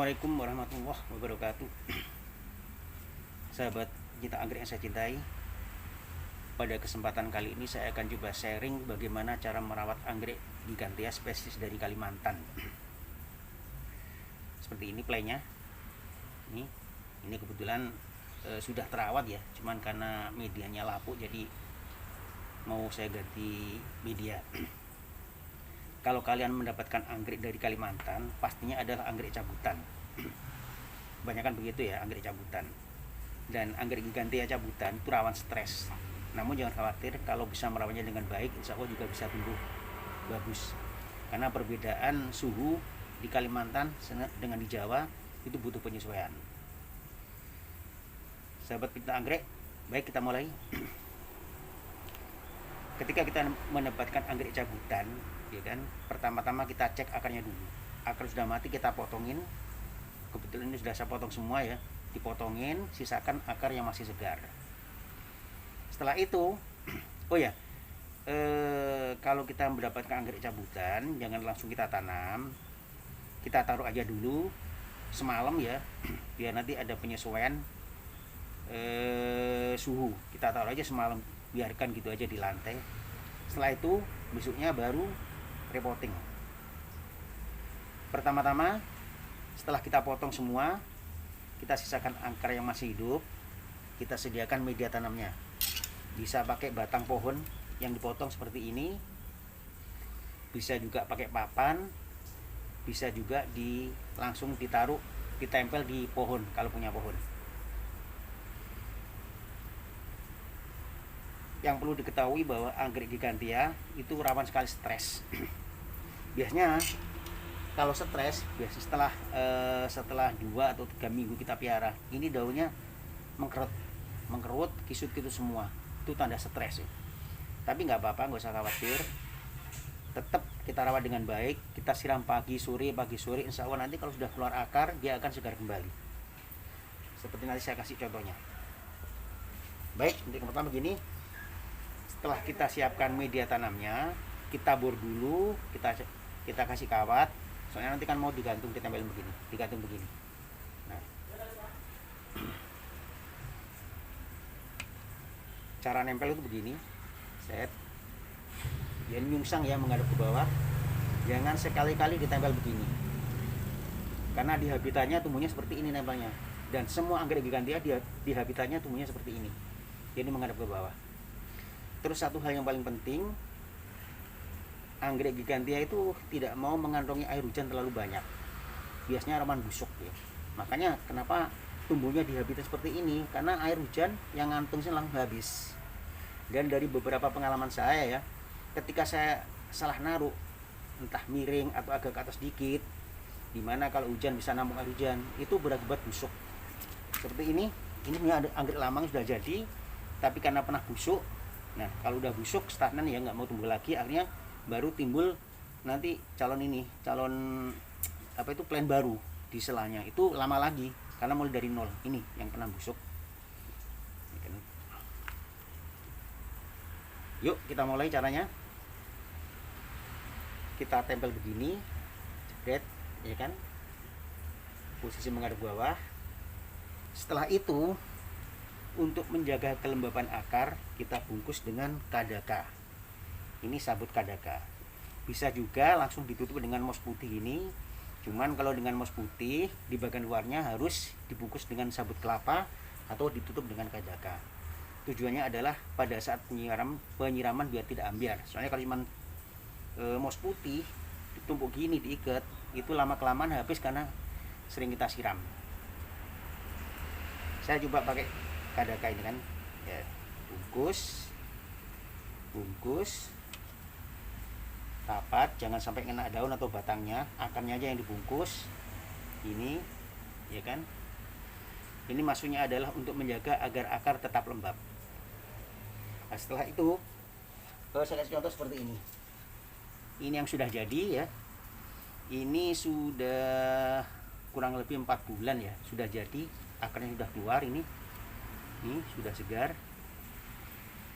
Assalamualaikum warahmatullahi wabarakatuh. Sahabat cinta anggrek yang saya cintai, pada kesempatan kali ini saya akan coba sharing bagaimana cara merawat anggrek gigantea spesies dari Kalimantan. Seperti ini playnya. Ini kebetulan sudah terawat ya, cuman karena medianya lapuk jadi mau saya ganti media. Kalau kalian mendapatkan anggrek dari Kalimantan, pastinya adalah anggrek cabutan. Kebanyakan begitu ya, anggrek cabutan. Dan anggrek gigantea cabutan itu rawan stres. Namun jangan khawatir, kalau bisa merawatnya dengan baik, insya Allah juga bisa tumbuh bagus. Karena perbedaan suhu di Kalimantan dengan di Jawa itu butuh penyesuaian. Sahabat pecinta anggrek, baik kita mulai. Ketika kita mendapatkan anggrek cabutan, ya kan, pertama-tama kita cek akarnya dulu. Akar sudah mati kita potongin. Kebetulan ini sudah saya potong semua ya, dipotongin, sisakan akar yang masih segar. Setelah itu oh ya, kalau kita mendapatkan anggrek cabutan, jangan langsung kita tanam, kita taruh aja dulu semalam ya, biar nanti ada penyesuaian suhu. Kita taruh aja semalam, biarkan gitu aja di lantai. Setelah itu besoknya baru repotting. Pertama-tama setelah kita potong semua, kita sisakan akar yang masih hidup, kita sediakan media tanamnya. Bisa pakai batang pohon yang dipotong seperti ini, bisa juga pakai papan, bisa juga langsung ditaruh, ditempel di pohon kalau punya pohon. Yang perlu diketahui bahwa anggrek gigantea itu rawan sekali stres. Biasanya kalau stres, biasanya setelah 2 atau 3 minggu kita piara, ini daunnya mengkerut, kisut-kisut semua. Itu tanda stres ya. Tapi nggak apa-apa, nggak usah khawatir. Tetap kita rawat dengan baik, kita siram pagi sore, insya Allah nanti kalau sudah keluar akar, dia akan segar kembali. Seperti nanti saya kasih contohnya. Baik, untuk yang pertama begini. Setelah kita siapkan media tanamnya, kita bor dulu, kita kasih kawat. Soalnya nanti kan mau digantung, ditempel begini, digantung begini. Nah, cara nempel itu begini, set. Dia nyungsang ya, menghadap ke bawah. Jangan sekali-kali ditempel begini, karena di habitatnya tumbuhnya seperti ini nempelnya. Dan semua anggrek gigantea di habitatnya tumbuhnya seperti ini. Jadi menghadap ke bawah. Terus satu hal yang paling penting, anggrek gigantea itu tidak mau mengantongi air hujan terlalu banyak. Biasanya rawan busuk ya. Makanya kenapa tumbuhnya di habitat seperti ini, karena air hujan yang ngantung sih langsung habis. Dan dari beberapa pengalaman saya ya, ketika saya salah naruh, entah miring atau agak ke atas dikit, dimana kalau hujan bisa nampung air hujan, itu berakibat busuk. Seperti ini ada anggrek lama sudah jadi, tapi karena pernah busuk. Nah, kalau udah busuk, stagnan ya, nggak mau tumbuh lagi, akhirnya baru timbul nanti calon plan baru di selanya. Itu lama lagi, karena mulai dari nol. Ini yang pernah busuk. Yuk, kita mulai caranya. Kita tempel begini, jepret, ya kan? Posisi menghadap bawah. Setelah itu, untuk menjaga kelembapan akar, kita bungkus dengan kadaka. Ini sabut kadaka. Bisa juga langsung ditutup dengan mos putih ini. Cuman kalau dengan mos putih, di bagian luarnya harus dibungkus dengan sabut kelapa atau ditutup dengan kadaka. Tujuannya adalah pada saat penyiraman biar tidak ambiar. Soalnya kalau cuma mos putih ditumpuk gini diikat, itu lama-kelamaan habis karena sering kita siram. Saya coba pakai kadaka ini kan ya, bungkus rapat, jangan sampai kena daun atau batangnya, akarnya aja yang dibungkus ini, ya kan. Ini maksudnya adalah untuk menjaga agar akar tetap lembab. Nah, setelah itu saya kasih contoh seperti ini yang sudah jadi ya. Ini sudah kurang lebih 4 bulan ya, sudah jadi, akarnya sudah keluar. Ini sudah segar.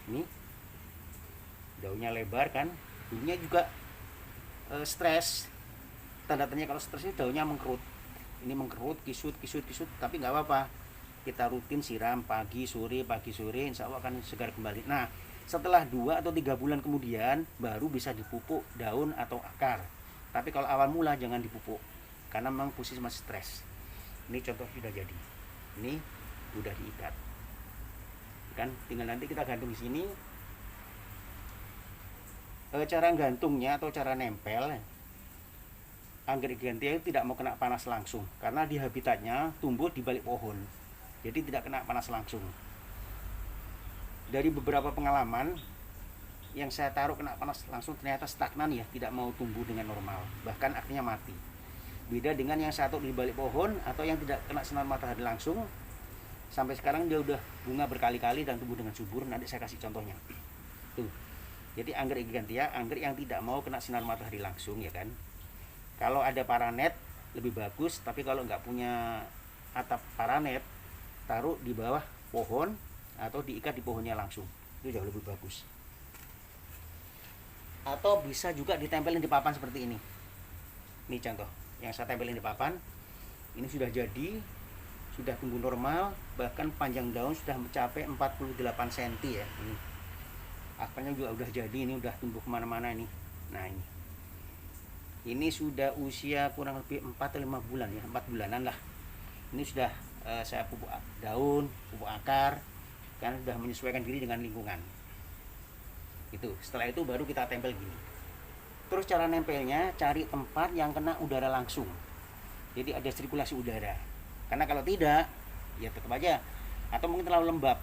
Ini daunnya lebar kan, daunnya juga stres. Tanda tanya kalau stres itu daunnya mengkerut. ini mengkerut, kisut, tapi nggak apa-apa, kita rutin siram pagi sore, insya Allah akan segar kembali. Nah, setelah 2 atau 3 bulan kemudian baru bisa dipupuk daun atau akar. Tapi kalau awal mula jangan dipupuk karena memang posisi masih stres. Ini contoh sudah jadi, ini udah diikat kan, tinggal nanti kita gantung di sini. Cara gantungnya atau cara nempel anggrek gigantea itu tidak mau kena panas langsung karena di habitatnya tumbuh di balik pohon, jadi tidak kena panas langsung. Dari beberapa pengalaman yang saya taruh kena panas langsung ternyata stagnan ya, tidak mau tumbuh dengan normal, bahkan artinya mati. Beda dengan yang satu di balik pohon atau yang tidak kena sinar matahari langsung, sampai sekarang dia udah bunga berkali-kali dan tumbuh dengan subur. Nanti saya kasih contohnya tuh. Jadi anggrek gigantea, anggrek yang tidak mau kena sinar matahari langsung ya kan. Kalau ada paranet lebih bagus, tapi kalau nggak punya atap paranet, taruh di bawah pohon atau diikat di pohonnya langsung, itu jauh lebih bagus. Atau bisa juga ditempelin di papan seperti ini. Ini contoh yang saya tempelin di papan. Ini sudah jadi, sudah tumbuh normal, bahkan panjang daun sudah mencapai 48 cm ya. Akarnya juga udah jadi, ini udah tumbuh kemana-mana ini. Nah ini sudah usia kurang lebih 4 atau 5 bulan ya, 4 bulanan lah. Ini sudah saya pupuk daun, pupuk akar, kan sudah menyesuaikan diri dengan lingkungan. Itu setelah itu baru kita tempel gini. Terus cara nempelnya, cari tempat yang kena udara langsung, jadi ada sirkulasi udara. Karena kalau tidak ya tetap aja, atau mungkin terlalu lembab,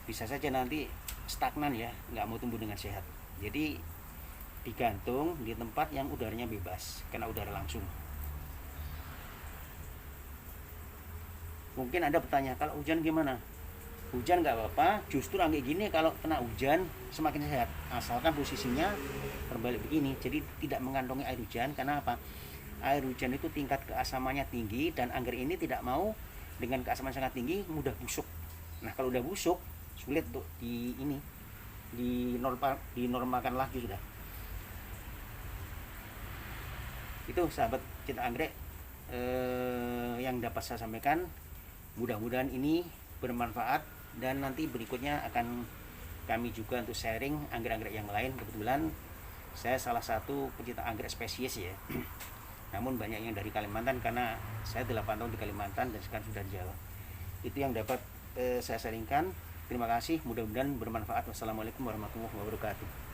bisa saja nanti stagnan ya, nggak mau tumbuh dengan sehat. Jadi digantung di tempat yang udaranya bebas, kena udara langsung. Mungkin Anda bertanya, kalau hujan gimana? Hujan nggak apa-apa, justru anggrek gini kalau kena hujan semakin sehat, asalkan posisinya terbalik begini, jadi tidak mengantongi air hujan. Karena apa? Air hujan itu tingkat keasamannya tinggi, dan anggrek ini tidak mau dengan keasaman sangat tinggi, mudah busuk. Nah kalau udah busuk sulit untuk dinormalkan lagi sudah. Itu sahabat cinta anggrek yang dapat saya sampaikan. Mudah-mudahan ini bermanfaat, dan nanti berikutnya akan kami juga untuk sharing anggrek-anggrek yang lain. Kebetulan saya salah satu pecinta anggrek spesies ya. Namun banyak yang dari Kalimantan karena saya 8 tahun di Kalimantan dan sekarang sudah di Jawa. Itu yang dapat saya sharingkan. Terima kasih, mudah-mudahan bermanfaat. Wassalamualaikum warahmatullahi wabarakatuh.